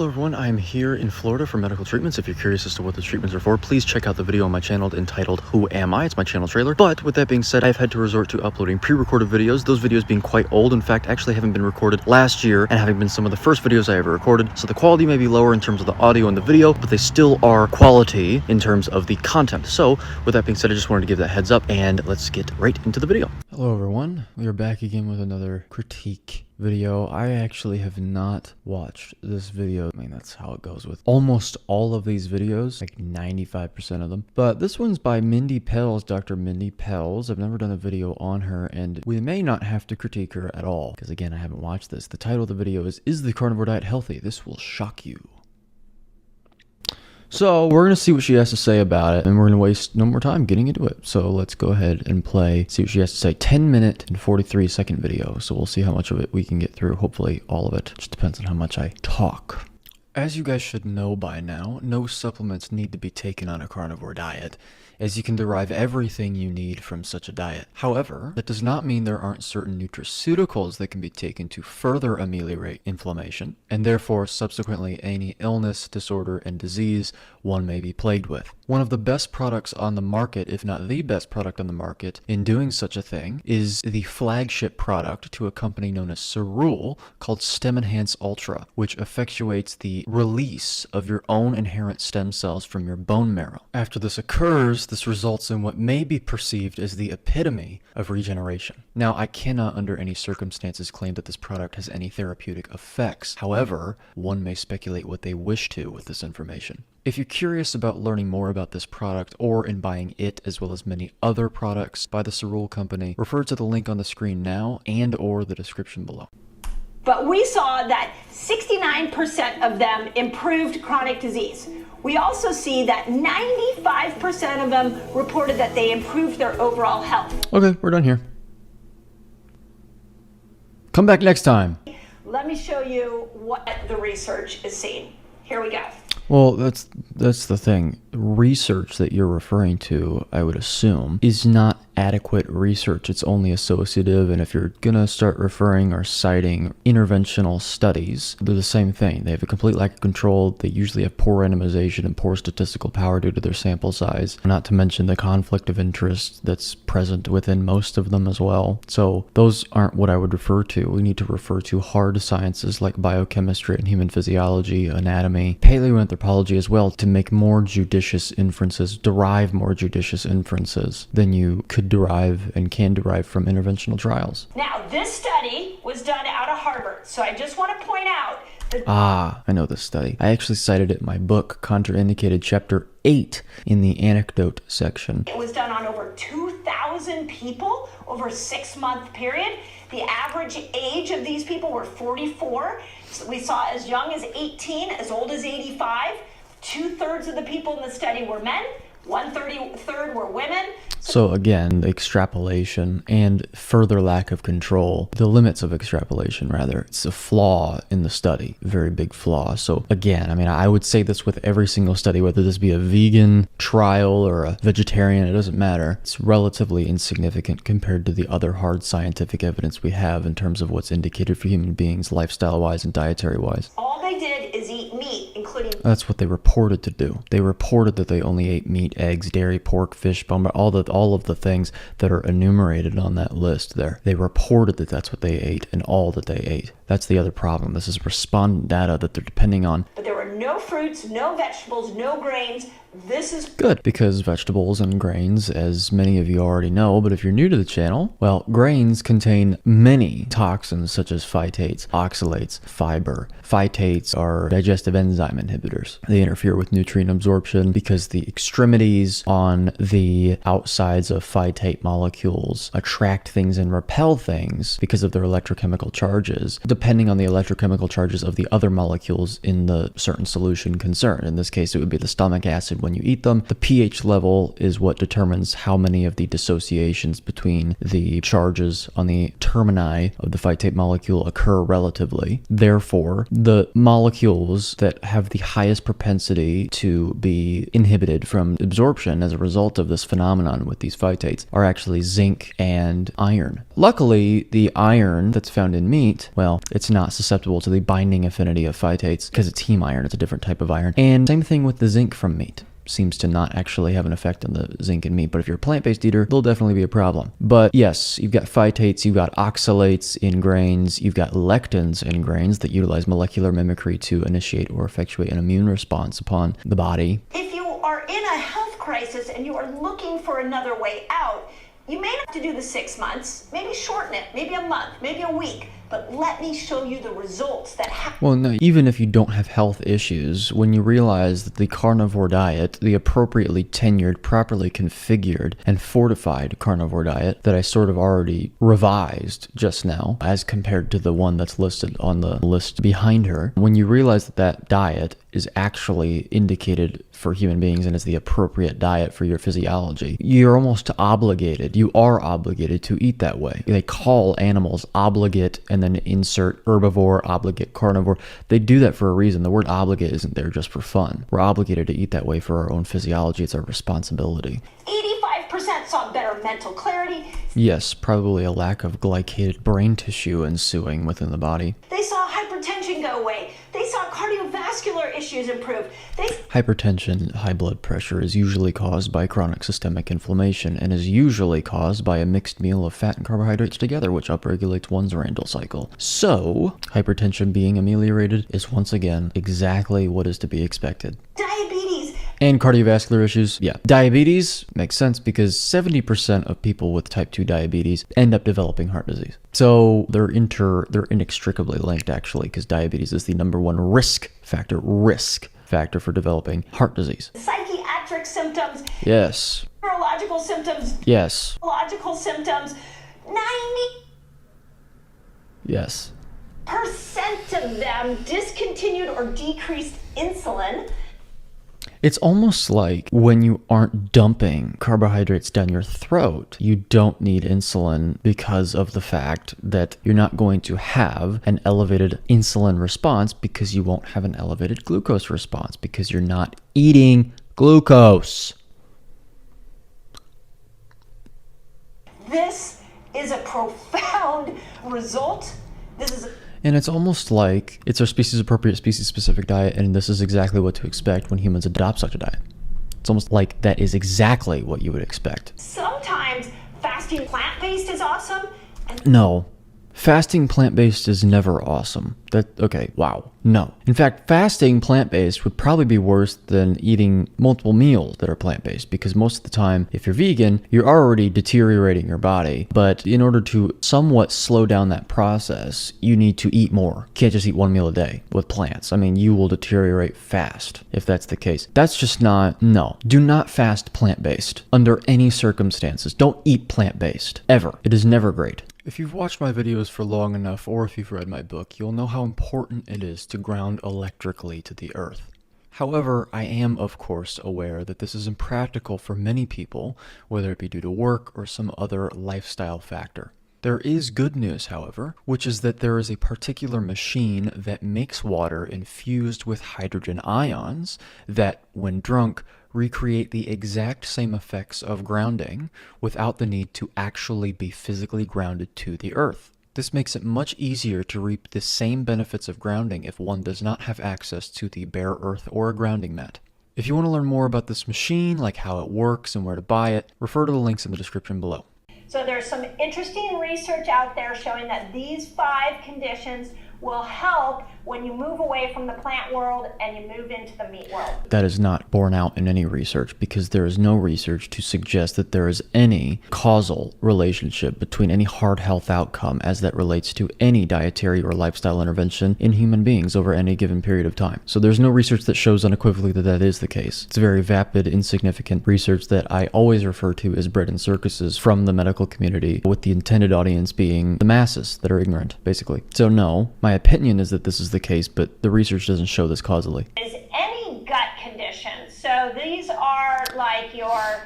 Hello everyone, I'm here in Florida for medical treatments. If you're curious as to what the treatments are for, please check out the video on my channel entitled Who Am I? It's my channel trailer. But with that being said, I've had to resort to uploading pre-recorded videos, those videos being quite old. In fact, actually having been recorded last year and having been some of the first videos I ever recorded. So the quality may be lower in terms of the audio and the video, but they still are quality in terms of the content. So with that being said, I just wanted to give that heads up and let's get right into the video. Hello everyone, we are back again with another critique video. I actually have not watched this video. I mean, that's how it goes with almost all of these videos, like 95% of them. But this one's by Mindy Pelz, Dr. Mindy Pelz. I've never done a video on her, and we may not have to critique her at all, because again, I haven't watched this. The title of the video is the Carnivore Diet Healthy? This will shock you. So we're going to see what she has to say about it, and we're going to waste no more time getting into it. So let's go ahead and play, see what she has to say. 10-minute and 43-second video. So we'll see how much of it we can get through. Hopefully all of it. Just depends on how much I talk. As you guys should know by now, no supplements need to be taken on a carnivore diet, as you can derive everything you need from such a diet. However, that does not mean there aren't certain nutraceuticals that can be taken to further ameliorate inflammation, and therefore subsequently any illness, disorder, and disease one may be plagued with. One of the best products on the market, if not the best product on the market, in doing such a thing, is the flagship product to a company known as Cerule called Stem Enhance Ultra, which effectuates the release of your own inherent stem cells from your bone marrow. After this occurs, this results in what may be perceived as the epitome of regeneration. Now, I cannot under any circumstances claim that this product has any therapeutic effects. However, one may speculate what they wish to with this information. If you're curious about learning more about this product or in buying it as well as many other products by the Cerule company, refer to the link on the screen now and or the description below. But we saw that 69% of them improved chronic disease. We also see that 95% of them reported that they improved their overall health. Okay, we're done here. Come back next time. Let me show you what the research is seeing. Here we go. Well, that's the thing. Research that you're referring to, I would assume, is not adequate research. It's only associative, and if you're gonna start referring or citing interventional studies, they're the same thing. They have a complete lack of control. They usually have poor randomization and poor statistical power due to their sample size, not to mention the conflict of interest that's present within most of them as well. So those aren't what I would refer to. We need to refer to hard sciences like biochemistry and human physiology, anatomy, paleoanthropology as well, to make more judicious inferences, derive more judicious inferences than you could derive and can derive from interventional trials. Now, this study was done out of Harvard, so I just want to point out that... I know this study. I actually cited it in my book, Contraindicated, Chapter 8, in the anecdote section. It was done on over 2,000 people over a 6-month period. The average age of these people were 44. So we saw as young as 18, as old as 85. 2/3 of the people in the study were men. 1/3 were women. So again, extrapolation and further lack of control, the limits of extrapolation rather, it's a flaw in the study, very big flaw. So again, I mean, I would say this with every single study, whether this be a vegan trial or a vegetarian, it doesn't matter. It's relatively insignificant compared to the other hard scientific evidence we have in terms of what's indicated for human beings, lifestyle-wise and dietary-wise. All they did is eat meat, including... That's what they reported to do. They reported that they only ate meat, eggs, dairy, pork, fish, bone, all of the things that are enumerated on that list there. They reported that that's what they ate and all that they ate. That's the other problem. This is respondent data that they're depending on. But there were no fruits, no vegetables, no grains. This is good, because vegetables and grains, as many of you already know, but if you're new to the channel, well, grains contain many toxins such as phytates, oxalates, fiber. Phytates are digestive enzyme inhibitors. They interfere with nutrient absorption because the extremities on the outsides of phytate molecules attract things and repel things because of their electrochemical charges, depending on the electrochemical charges of the other molecules in the certain solution concerned. In this case, it would be the stomach acid when you eat them. The pH level is what determines how many of the dissociations between the charges on the termini of the phytate molecule occur relatively. Therefore, the molecules that have the highest propensity to be inhibited from absorption as a result of this phenomenon with these phytates are actually zinc and iron. Luckily, the iron that's found in meat, well, it's not susceptible to the binding affinity of phytates because it's heme iron. It's a different type of iron. And same thing with the zinc from meat. Seems to not actually have an effect on the zinc in meat, but if you're a plant-based eater, there'll definitely be a problem. But yes, you've got phytates, you've got oxalates in grains, you've got lectins in grains that utilize molecular mimicry to initiate or effectuate an immune response upon the body. If you are in a health crisis and you are looking for another way out, you may have to do the 6 months, maybe shorten it, maybe a month, maybe a week, but let me show you the results that happen. Well, no, even if you don't have health issues, when you realize that the carnivore diet, the appropriately tenured, properly configured, and fortified carnivore diet that I sort of already revised just now, as compared to the one that's listed on the list behind her, when you realize that that diet is actually indicated for human beings and is the appropriate diet for your physiology, you're almost obligated, you are obligated to eat that way. They call animals obligate and then insert herbivore, obligate, carnivore. They do that for a reason. The word obligate isn't there just for fun. We're obligated to eat that way for our own physiology. It's our responsibility. 85% saw better mental clarity. Yes, probably a lack of glycated brain tissue ensuing within the body. They saw hypertension go away. They saw cardiovascular issues improve. Hypertension, high blood pressure, is usually caused by chronic systemic inflammation and is usually caused by a mixed meal of fat and carbohydrates together, which upregulates one's Randle cycle. So, hypertension being ameliorated is once again exactly what is to be expected. Diabetes. And cardiovascular issues, yeah. Diabetes makes sense because 70% of people with type 2 diabetes end up developing heart disease. So they're inextricably linked actually, because diabetes is the #1 risk factor for developing heart disease. Psychiatric symptoms. Yes. Neurological symptoms. Yes. Neurological symptoms. 90% Yes. of them discontinued or decreased insulin. It's almost like when you aren't dumping carbohydrates down your throat, you don't need insulin because of the fact that you're not going to have an elevated insulin response because you won't have an elevated glucose response because you're not eating glucose. This is a profound result. And it's almost like it's our species-appropriate, species-specific diet, and this is exactly what to expect when humans adopt such a diet. It's almost like that is exactly what you would expect. Sometimes fasting plant-based is awesome. No. Fasting plant-based is never awesome. No. In fact, fasting plant-based would probably be worse than eating multiple meals that are plant-based, because most of the time, if you're vegan, you're already deteriorating your body. But in order to somewhat slow down that process, you need to eat more. You can't just eat one meal a day with plants. I mean, you will deteriorate fast if that's the case. That's just no. Do not fast plant-based under any circumstances. Don't eat plant-based, ever. It is never great. If you've watched my videos for long enough, or if you've read my book, you'll know how important it is to ground electrically to the earth. However, I am, of course, aware that this is impractical for many people, whether it be due to work or some other lifestyle factor. There is good news, however, which is that there is a particular machine that makes water infused with hydrogen ions that, when drunk, recreate the exact same effects of grounding without the need to actually be physically grounded to the earth. This makes it much easier to reap the same benefits of grounding if one does not have access to the bare earth or a grounding mat. If you want to learn more about this machine, like how it works and where to buy it, refer to the links in the description below. So there's some interesting research out there showing that these 5 conditions will help when you move away from the plant world and you move into the meat world. That is not borne out in any research because there is no research to suggest that there is any causal relationship between any hard health outcome as that relates to any dietary or lifestyle intervention in human beings over any given period of time. So there's no research that shows unequivocally that that is the case. It's very vapid, insignificant research that I always refer to as bread and circuses from the medical community, with the intended audience being the masses that are ignorant, basically. So no, my My opinion is that this is the case, but the research doesn't show this causally. Is any gut condition. So these are like your...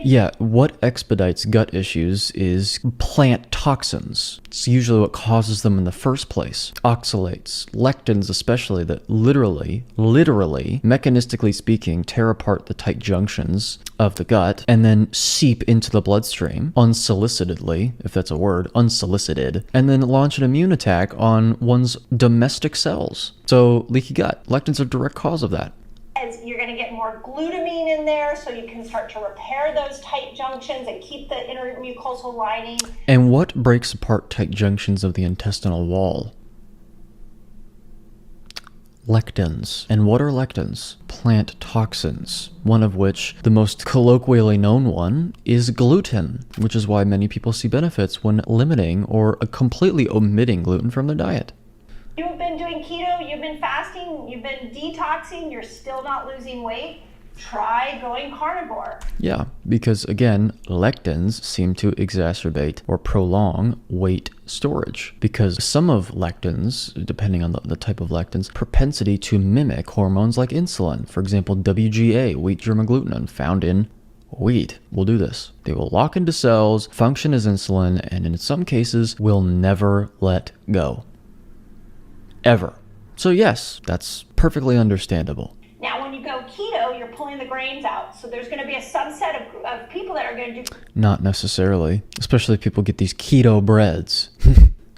Yeah, what expedites gut issues is plant toxins. It's usually what causes them in the first place. Oxalates, lectins especially, that literally, mechanistically speaking, tear apart the tight junctions of the gut and then seep into the bloodstream unsolicitedly, if that's a word, unsolicited, and then launch an immune attack on one's domestic cells. So leaky gut, lectins are a direct cause of that. You're going to get more glutamine in there, so you can start to repair those tight junctions and keep the intermucosal lining. And what breaks apart tight junctions of the intestinal wall? Lectins. And what are lectins? Plant toxins, one of which, the most colloquially known one, is gluten, which is why many people see benefits when limiting or completely omitting gluten from their diet. You've been doing keto, you've been fasting, you've been detoxing, you're still not losing weight, try going carnivore. Yeah, because again, lectins seem to exacerbate or prolong weight storage, because some of lectins, depending on the type of lectins, propensity to mimic hormones like insulin. For example, WGA, wheat germ agglutinin, found in wheat, will do this. They will lock into cells, function as insulin, and in some cases will never let go. Ever. So yes, that's perfectly understandable. Now when you go keto, you're pulling the grains out. So there's going to be a subset of people that are going to do... Not necessarily. Especially if people get these keto breads.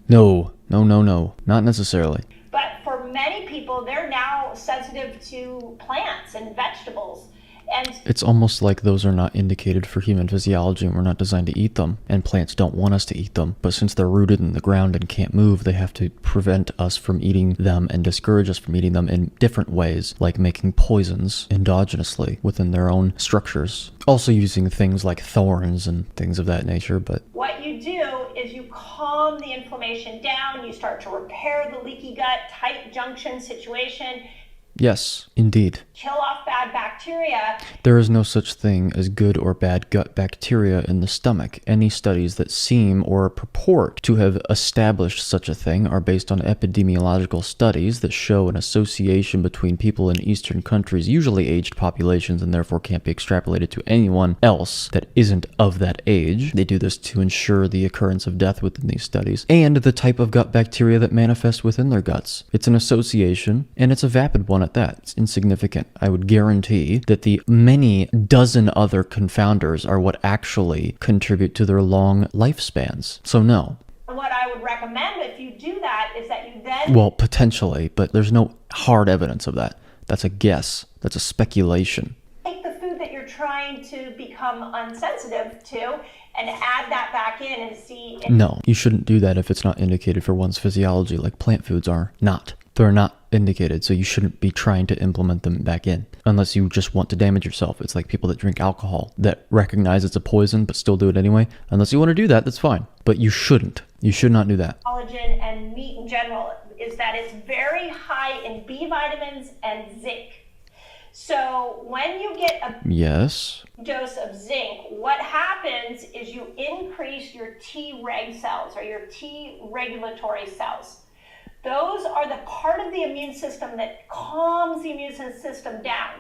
No. Not necessarily. But for many people, they're now sensitive to plants and vegetables. And it's almost like those are not indicated for human physiology and we're not designed to eat them. And plants don't want us to eat them. But since they're rooted in the ground and can't move, they have to prevent us from eating them and discourage us from eating them in different ways, like making poisons endogenously within their own structures. Also using things like thorns and things of that nature. But what you do is you calm the inflammation down, you start to repair the leaky gut, tight junction situation. Yes, indeed. Kill off bad bacteria. There is no such thing as good or bad gut bacteria in the stomach. Any studies that seem or purport to have established such a thing are based on epidemiological studies that show an association between people in Eastern countries, usually aged populations, and therefore can't be extrapolated to anyone else that isn't of that age. They do this to ensure the occurrence of death within these studies, and the type of gut bacteria that manifest within their guts. It's an association, and it's a vapid one at that. It's insignificant. I would guarantee that the many dozen other confounders are what actually contribute to their long lifespans. So no. What I would recommend if you do that is that you then... Well, potentially, but there's no hard evidence of that. That's a guess. That's a speculation. Take the food that you're trying to become unsensitive to and add that back in and see... No, you shouldn't do that if it's not indicated for one's physiology, like plant foods are not. They're not indicated, so you shouldn't be trying to implement them back in unless you just want to damage yourself. It's like people that drink alcohol that recognize it's a poison but still do it anyway. Unless you want to do that, that's fine. But you shouldn't. You should not do that. Collagen and meat in general is that it's very high in B vitamins and zinc. So when you get a dose of zinc, what happens is you increase your T-reg cells or your T regulatory cells. Those are the part of the immune system that calms the immune system down.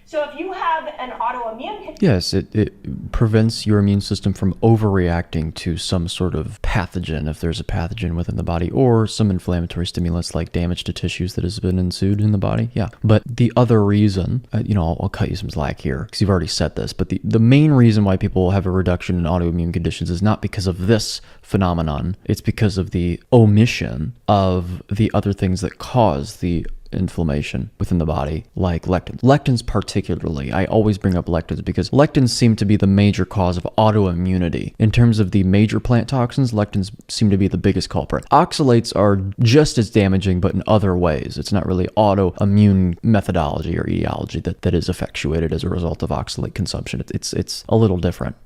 So if you have an autoimmune condition... Yes, it prevents your immune system from overreacting to some sort of pathogen, if there's a pathogen within the body, or some inflammatory stimulus like damage to tissues that has been ensued in the body. Yeah. But the other reason, I'll cut you some slack here because you've already said this, but the main reason why people have a reduction in autoimmune conditions is not because of this phenomenon. It's because of the omission of the other things that cause the inflammation within the body, like lectins. Lectins particularly, I always bring up lectins because lectins seem to be the major cause of autoimmunity. In terms of the major plant toxins, lectins seem to be the biggest culprit. Oxalates are just as damaging, but in other ways. It's not really autoimmune methodology or etiology that is effectuated as a result of oxalate consumption. It's a little different.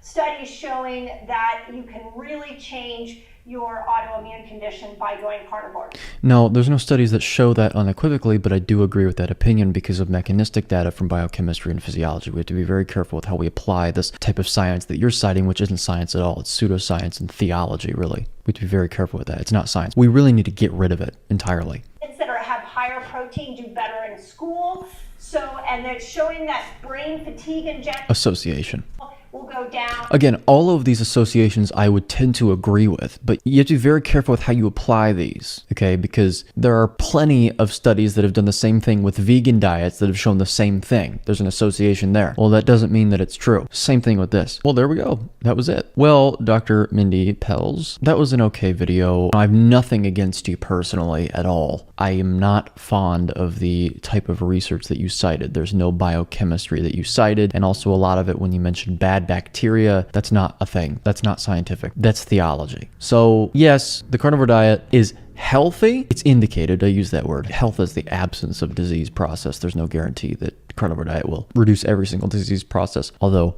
Studies showing that you can really change your autoimmune condition by going carnivore. No, there's no studies that show that unequivocally, but I do agree with that opinion because of mechanistic data from biochemistry and physiology. We have to be very careful with how we apply this type of science that you're citing, which isn't science at all. It's pseudoscience and theology, really. We have to be very careful with that. It's not science. We really need to get rid of it entirely. Kids that have higher protein do better in school. So, and they're showing that brain fatigue injection Association. will go down. Again, all of these associations I would tend to agree with, but you have to be very careful with how you apply these, okay? Because there are plenty of studies that have done the same thing with vegan diets that have shown the same thing. There's an association there. Well, that doesn't mean that it's true. Same thing with this. Well, there we go. That was it. Well, Dr. Mindy Pelz, that was an okay video. I have nothing against you personally at all. I am not fond of the type of research that you cited. There's no biochemistry that you cited, and also a lot of it when you mentioned bad bacteria, that's not a thing. That's not scientific. That's theology. So yes, the carnivore diet is healthy. It's indicated. I use that word. Health is the absence of disease process. There's no guarantee that carnivore diet will reduce every single disease process, although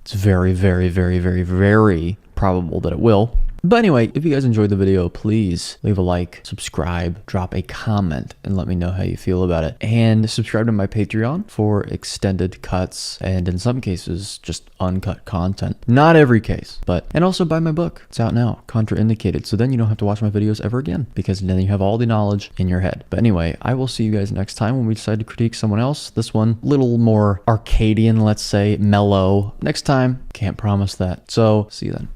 it's very, very, very, very, very probable that it will. But anyway, if you guys enjoyed the video, please leave a like, subscribe, drop a comment, and let me know how you feel about it. And subscribe to my Patreon for extended cuts and in some cases, just uncut content. Not every case, but, and also buy my book. It's out now, Contraindicated. So then you don't have to watch my videos ever again because then you have all the knowledge in your head. But anyway, I will see you guys next time when we decide to critique someone else. This one, little more Arcadian, let's say, mellow. Next time, can't promise that. So see you then.